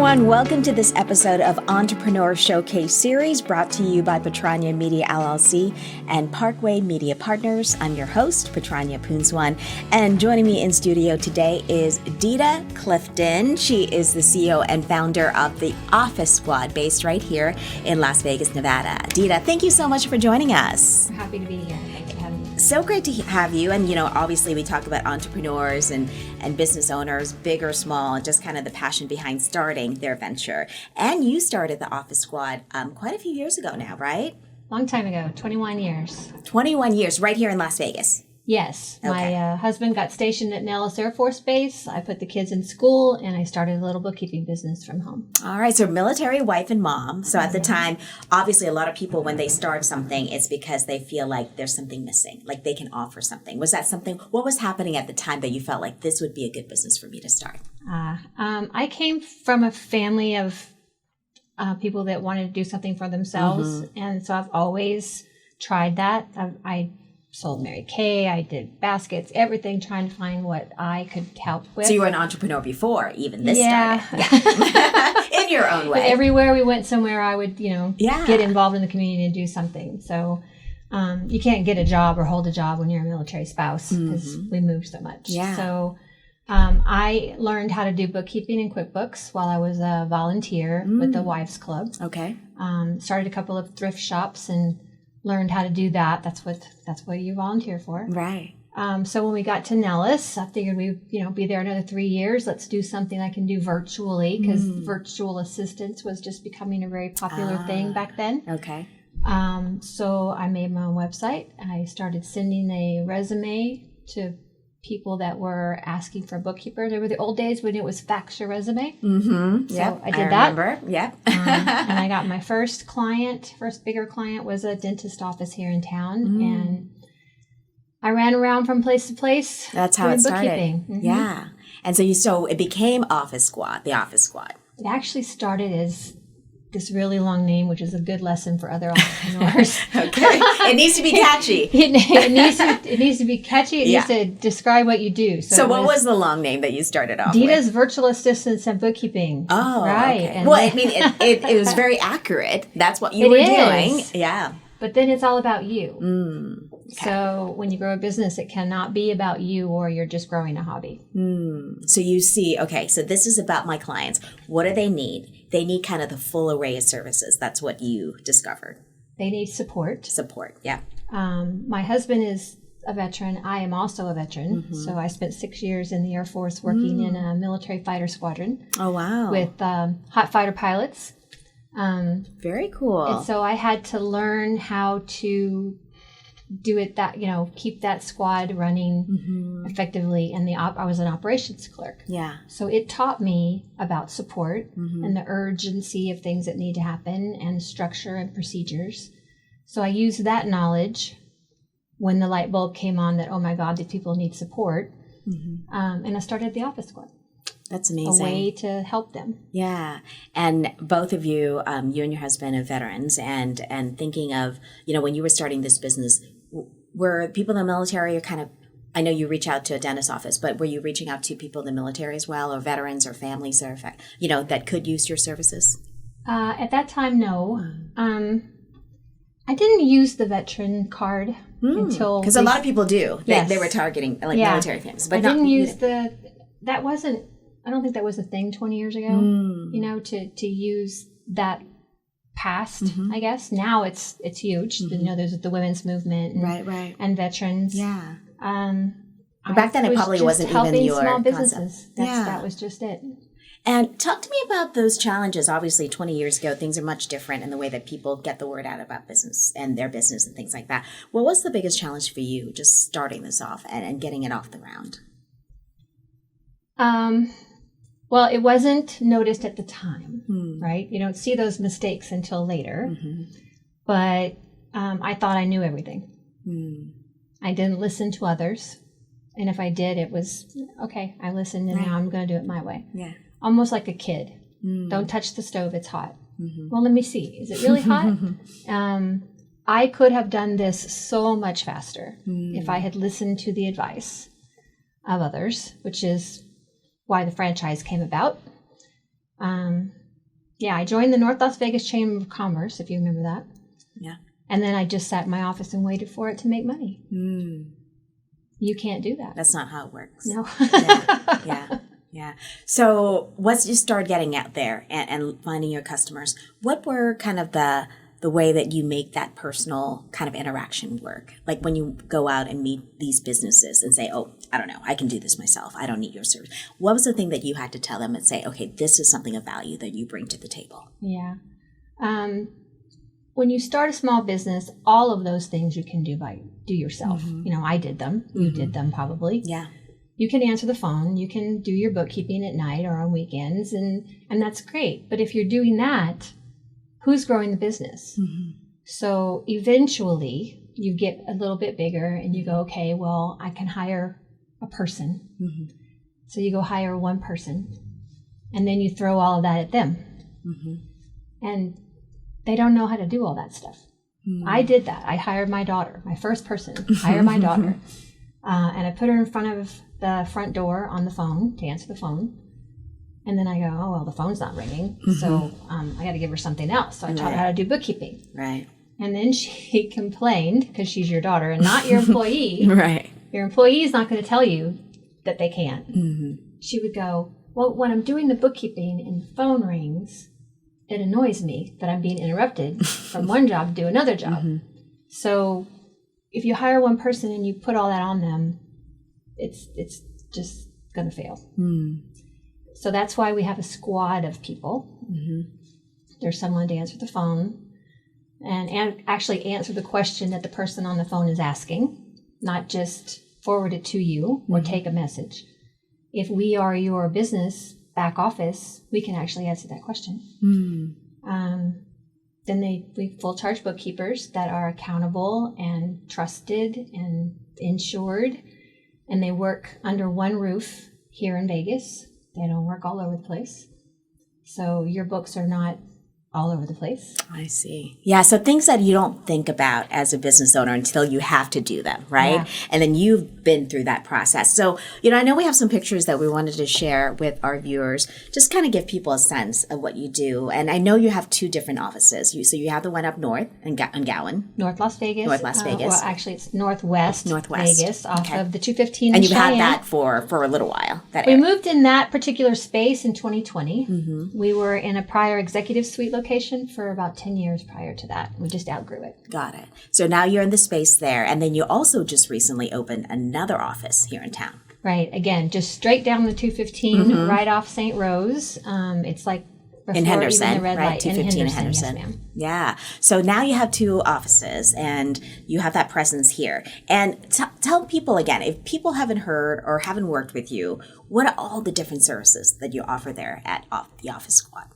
everyone. Welcome to this episode of Entrepreneur Showcase Series brought to you by Patranya Media LLC and Parkway Media Partners. I'm your host, Patranya Poonswan, and joining me in studio today is Dida Clifton. She is the CEO and founder of TheOfficeSquad, based right here in Las Vegas, Nevada. Dida, thank you so much for joining us. I'm happy to be here. Thanks for having me. So great to have you. And, obviously we talk about entrepreneurs and business owners, big or small, and just kind of the passion behind starting their venture. And you started the Office Squad quite a few years ago now, right? Long time ago, 21 years. 21 years, right here in Las Vegas. Yes. Okay. My husband got stationed at Nellis Air Force Base. I put the kids in school, and I started a little bookkeeping business from home. All right. So military wife and mom. So at the time, obviously a lot of people, when they start something, it's because they feel like there's something missing, like they can offer something. Was that something? What was happening at the time that you felt like this would be a good business for me to start? I came from a family of people that wanted to do something for themselves. Mm-hmm. And so I've always tried that. I sold Mary Kay, I did baskets, everything, trying to find what I could help with. So you were an entrepreneur before even this started. Yeah. In your own way. But everywhere we went somewhere, I would, get involved in the community and do something. So you can't get a job or hold a job when you're a military spouse because we move so much. Yeah. So I learned how to do bookkeeping and QuickBooks while I was a volunteer with the Wives Club. Okay. Started a couple of thrift shops and learned how to do that. That's what you volunteer for. Right. So when we got to Nellis, I figured we'd be there another 3 years. Let's do something I can do virtually because virtual assistance was just becoming a very popular thing back then. Okay. So I made my own website. I started sending a resume to people that were asking for a bookkeeper. They were the old days when it was fax your resume. Mm-hmm. So yep. I did that. Remember. Yep. And I got my first bigger client was a dentist office here in town. And I ran around from place to place. That's how it started. Mm-hmm. Yeah. And so it became Office Squad, the Office Squad. It actually started as this really long name, which is a good lesson for other entrepreneurs. Okay. It needs to be catchy. It needs to be catchy. It needs to describe what you do. So what was the long name that you started off Dida's with? Virtual Assistance and Bookkeeping. Oh, right. Okay. And well, I mean, it was very accurate. That's what you were doing. Yeah. But then it's all about you. Okay. So when you grow a business, it cannot be about you or you're just growing a hobby. So you see, so this is about my clients. What do they need? They need kind of the full array of services. That's what you discovered. They need support. Support, yeah. My husband is a veteran. I am also a veteran. Mm-hmm. So I spent 6 years in the Air Force working in a military fighter squadron. Oh, wow. With hot fighter pilots. Very cool. And so I had to learn how to do it keep that squad running effectively. And I was an operations clerk. Yeah. So it taught me about support and the urgency of things that need to happen and structure and procedures. So I used that knowledge when the light bulb came on that, oh my God, these people need support. And I started the Office Squad. That's amazing. A way to help them. Yeah. And both of you, you and your husband are veterans and thinking of, when you were starting this business, were people in the military or kind of, I know you reach out to a dentist office, but were you reaching out to people in the military as well, or veterans or families that are, that could use your services? At that time, no. I didn't use the veteran card until... Because a lot of people do. Yes. They were targeting military families. But I didn't use that wasn't... I don't think that was a thing 20 years ago, to use that past, I guess. Now it's huge. There's the women's movement and, and veterans. Yeah. Back then it probably wasn't even your small concept. Businesses. That was just it. And talk to me about those challenges. Obviously, 20 years ago, things are much different in the way that people get the word out about business and their business and things like that. What was the biggest challenge for you just starting this off and getting it off the ground? Well, it wasn't noticed at the time, right? You don't see those mistakes until later. But I thought I knew everything. I didn't listen to others. And if I did, it was, okay, I listened and now I'm going to do it my way. Yeah. Almost like a kid. Don't touch the stove, it's hot. Well, let me see. Is it really hot? I could have done this so much faster if I had listened to the advice of others, which is why the franchise came about. Yeah, I joined the North Las Vegas Chamber of Commerce, if you remember that. Yeah. And then I just sat in my office and waited for it to make money. You can't do that. That's not how it works. No. Yeah. So once you start getting out there and finding your customers, what were kind of the way that you make that personal kind of interaction work? Like when you go out and meet these businesses and say, oh, I don't know, I can do this myself. I don't need your service. What was the thing that you had to tell them and say, okay, this is something of value that you bring to the table? Yeah. When you start a small business, all of those things you can do yourself. I did them. You did them probably. Yeah. You can answer the phone. You can do your bookkeeping at night or on weekends, and that's great. But if you're doing that, who's growing the business? So eventually you get a little bit bigger and you go, okay, well, I can hire a person. So you go hire one person and then you throw all of that at them. And they don't know how to do all that stuff. I did that. I hired my daughter, my first person, hire my daughter. And I put her in front of the front door on the phone to answer the phone. And then I go, oh, well, the phone's not ringing. So I got to give her something else. So I taught her how to do bookkeeping. Right. And then she complained, because she's your daughter and not your employee. Right. Your employee is not going to tell you that they can't. She would go, well, when I'm doing the bookkeeping and the phone rings, it annoys me that I'm being interrupted from one job to do another job. So if you hire one person and you put all that on them, it's just going to fail. So that's why we have a squad of people. There's someone to answer the phone and actually answer the question that the person on the phone is asking, not just forward it to you or take a message. If we are your business back office, we can actually answer that question. Then we full charge bookkeepers that are accountable and trusted and insured, and they work under one roof here in Vegas. They don't work all over the place. So your books are not all over the place. I see. Yeah, so things that you don't think about as a business owner until you have to do them, right? Yeah. And then you've been through that process. So, I know we have some pictures that we wanted to share with our viewers, just kind of give people a sense of what you do. And I know you have two different offices. So you have the one up north in Gowan. North Las Vegas. North Las Vegas. Well, actually, it's Northwest Vegas off of the 215 And in you've had Cheyenne. that for a little while. We moved in that particular space in 2020. We were in a prior executive suite location for about 10 years prior to that. We just outgrew it. Got it. So now you're in the space there. And then you also just recently opened another office here in town. Right. Again, just straight down the 215, right off St. Rose. It's like before in Henderson, even the red right? light. 215 in Henderson. Henderson. Yes, ma'am. Yeah. So now you have two offices and you have that presence here. And tell people again, if people haven't heard or haven't worked with you, what are all the different services that you offer there at the Office Squad?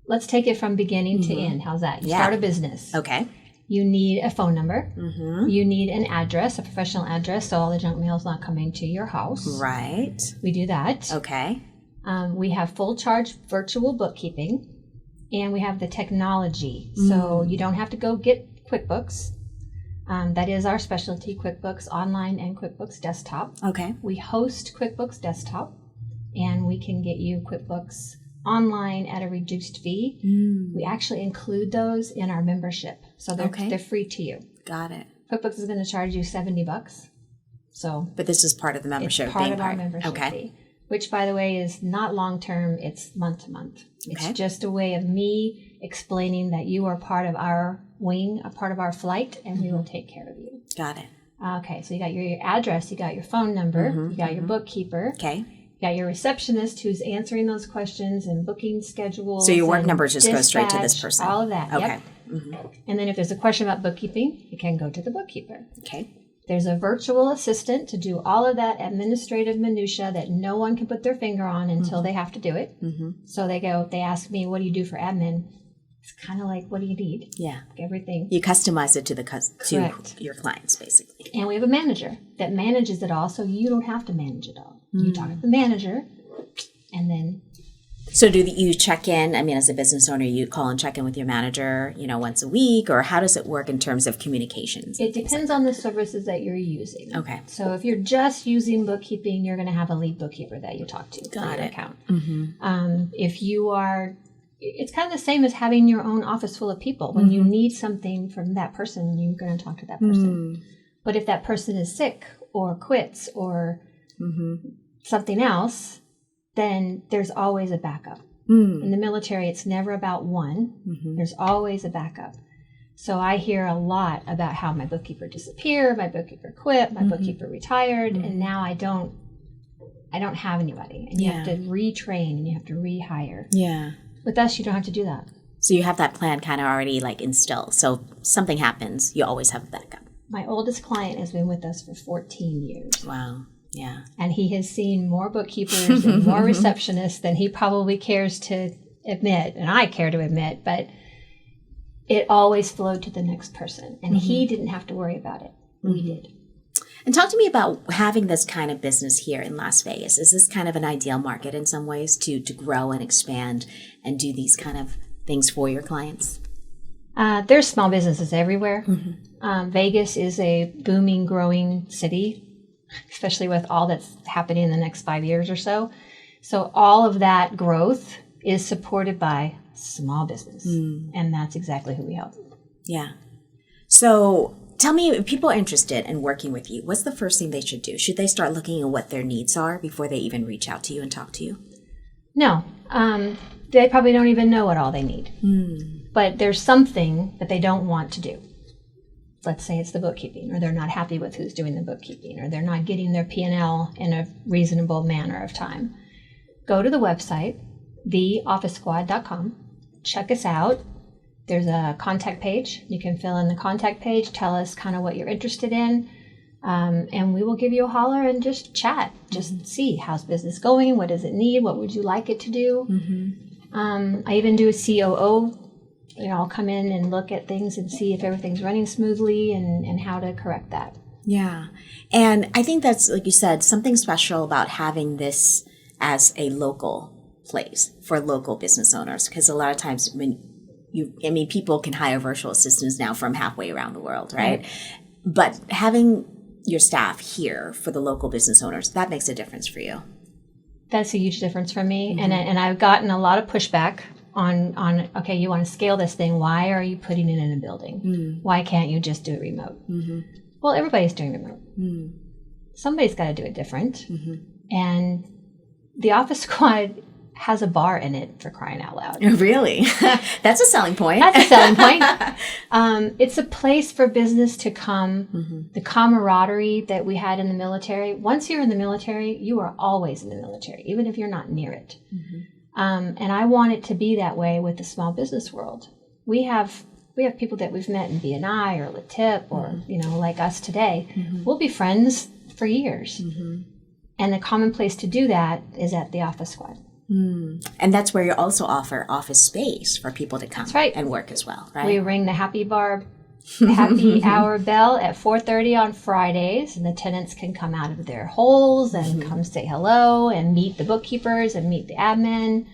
Let's take it from beginning to end. How's that? You start a business. Okay. You need a phone number. You need an address, a professional address, so all the junk mail's not coming to your house. Right. We do that. Okay. We have full charge virtual bookkeeping, and we have the technology. So you don't have to go get QuickBooks. That is our specialty, QuickBooks Online and QuickBooks Desktop. Okay. We host QuickBooks Desktop, and we can get you QuickBooks Online at a reduced fee. We actually include those in our membership, so they're free to you. Got it. QuickBooks is going to charge you $70. So, but this is part of the membership. It's part of our membership fee, which, by the way, is not long term. It's month to month. It's just a way of me explaining that you are part of our wing, a part of our flight, and we will take care of you. Got it. Okay, so you got your address, you got your phone number, you got your bookkeeper. Okay. You got your receptionist who's answering those questions and booking schedules. So your work numbers just go straight to this person. All of that. Okay. Yep. And then if there's a question about bookkeeping, you can go to the bookkeeper. Okay. There's a virtual assistant to do all of that administrative minutia that no one can put their finger on until they have to do it. So they ask me, what do you do for admin? It's kind of like, what do you need? Yeah. Everything. You customize it to your clients, basically. And we have a manager that manages it all, so you don't have to manage it all. You talk to the manager, and then So do you check in? I mean, as a business owner, you call and check in with your manager, once a week, or how does it work in terms of communications? It depends on the services that you're using. Okay. So if you're just using bookkeeping, you're going to have a lead bookkeeper that you talk to for your account. If you are, it's kind of the same as having your own office full of people. When you need something from that person, you're going to talk to that person. But if that person is sick or quits or something else, then there's always a backup. In the military, it's never about one. There's always a backup. So I hear a lot about how my bookkeeper disappeared, my bookkeeper quit, my bookkeeper retired, and now I don't have anybody. And you have to retrain and you have to rehire. Yeah. With us, you don't have to do that. So you have that plan kind of already instilled. So if something happens, you always have a backup. My oldest client has been with us for 14 years. Wow. Yeah. And he has seen more bookkeepers and more receptionists than he probably cares to admit, and I care to admit, but it always flowed to the next person. And he didn't have to worry about it. We did. And talk to me about having this kind of business here in Las Vegas. Is this kind of an ideal market in some ways to grow and expand and do these kind of things for your clients? There's small businesses everywhere. Vegas is a booming, growing city, especially with all that's happening in the next 5 years or so. So all of that growth is supported by small business. And that's exactly who we help. Yeah. So tell me, if people are interested in working with you, what's the first thing they should do? Should they start looking at what their needs are before they even reach out to you and talk to you? No. They probably don't even know what all they need. But there's something that they don't want to do. Let's say it's the bookkeeping, or they're not happy with who's doing the bookkeeping, or they're not getting their P&L in a reasonable manner of time. Go to the website, TheOfficeSquad.com. Check us out. There's a contact page. You can fill in the contact page, tell us kind of what you're interested in, and we will give you a holler and just chat. Just see, how's business going? What does it need? What would you like it to do? I even do a COO. I'll come in and look at things and see if everything's running smoothly and how to correct that. Yeah. And I think that's, like you said, something special about having this as a local place for local business owners. Because a lot of times people can hire virtual assistants now from halfway around the world, right? But having your staff here for the local business owners, that makes a difference for you. That's a huge difference for me. And I've gotten a lot of pushback on okay, you want to scale this thing. Why are you putting it in a building? Why can't you just do it remote? Well, everybody's doing remote. Somebody's got to do it different. And the Office Squad has a bar in it, for crying out loud. Really? That's a selling point. That's a selling point. It's a place for business to come. The camaraderie that we had in the military. Once you're in the military, you are always in the military, even if you're not near it. And I want it to be that way with the small business world. We have people that we've met in BNI or LaTip or, like us today. We'll be friends for years. And the common place to do that is at the Office Squad. And that's where you also offer office space for people to come and work as well, right? We ring the happy hour bell at 4:30 on Fridays, and the tenants can come out of their holes and come say hello and meet the bookkeepers and meet the admin.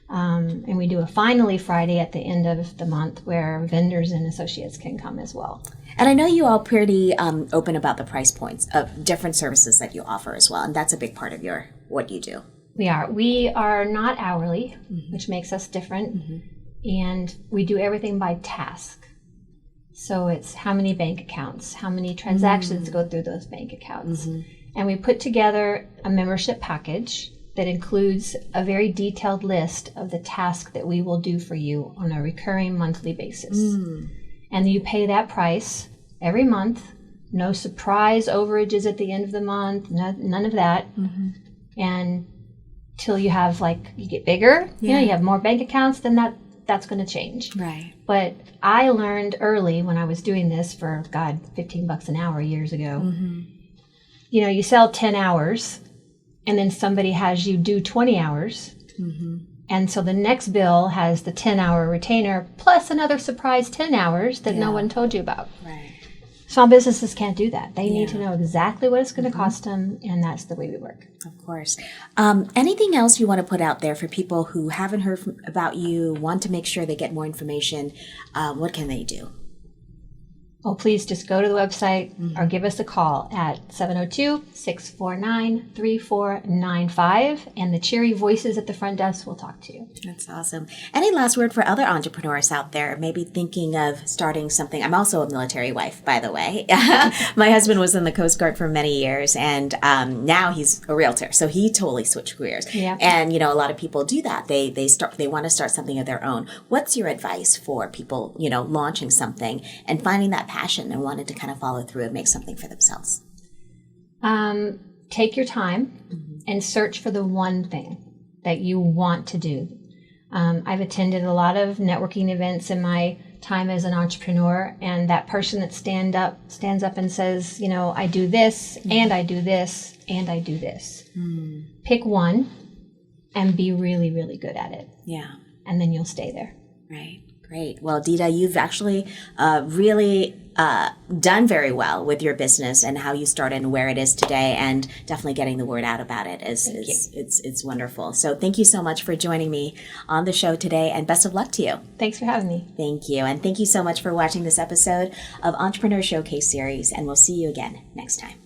And we do a Finally Friday at the end of the month where vendors and associates can come as well. And I know you all pretty open about the price points of different services that you offer as well, and that's a big part of what you do. We are not hourly, which makes us different, and we do everything by task. So it's how many bank accounts, how many transactions go through those bank accounts. And we put together a membership package that includes a very detailed list of the tasks that we will do for you on a recurring monthly basis. And you pay that price every month. No surprise overages at the end of the month, none of that. And till you have, you get bigger, you have more bank accounts, then that's going to change. Right. But I learned early when I was doing this for, $15 an hour years ago. You sell 10 hours and then somebody has you do 20 hours. And so the next bill has the 10-hour retainer plus another surprise 10 hours that no one told you about. Right. Small businesses can't do that. They need Yeah. to know exactly what it's going to cost them, and that's the way we work. Of course. Anything else you want to put out there for people who haven't heard about you, want to make sure they get more information? What can they do? Oh, please just go to the website or give us a call at 702-649-3495, and the cheery voices at the front desk will talk to you. That's awesome. Any last word for other entrepreneurs out there, maybe thinking of starting something? I'm also a military wife, by the way. My husband was in the Coast Guard for many years, and now he's a realtor. So he totally switched careers. Yeah. And, a lot of people do that. They want to start something of their own. What's your advice for people, launching something and finding that passion and wanted to kind of follow through and make something for themselves? Take your time and search for the one thing that you want to do. I've attended a lot of networking events in my time as an entrepreneur, and that person that stands up and says, I do this, and I do this, and I do this. Pick one and be really, really good at it. Yeah. And then you'll stay there. Right. Great. Well, Dida, you've actually really done very well with your business and how you started and where it is today, and definitely getting the word out about it it's wonderful. So thank you so much for joining me on the show today, and best of luck to you. Thanks for having me. Thank you. And thank you so much for watching this episode of Entrepreneur Showcase Series, and we'll see you again next time.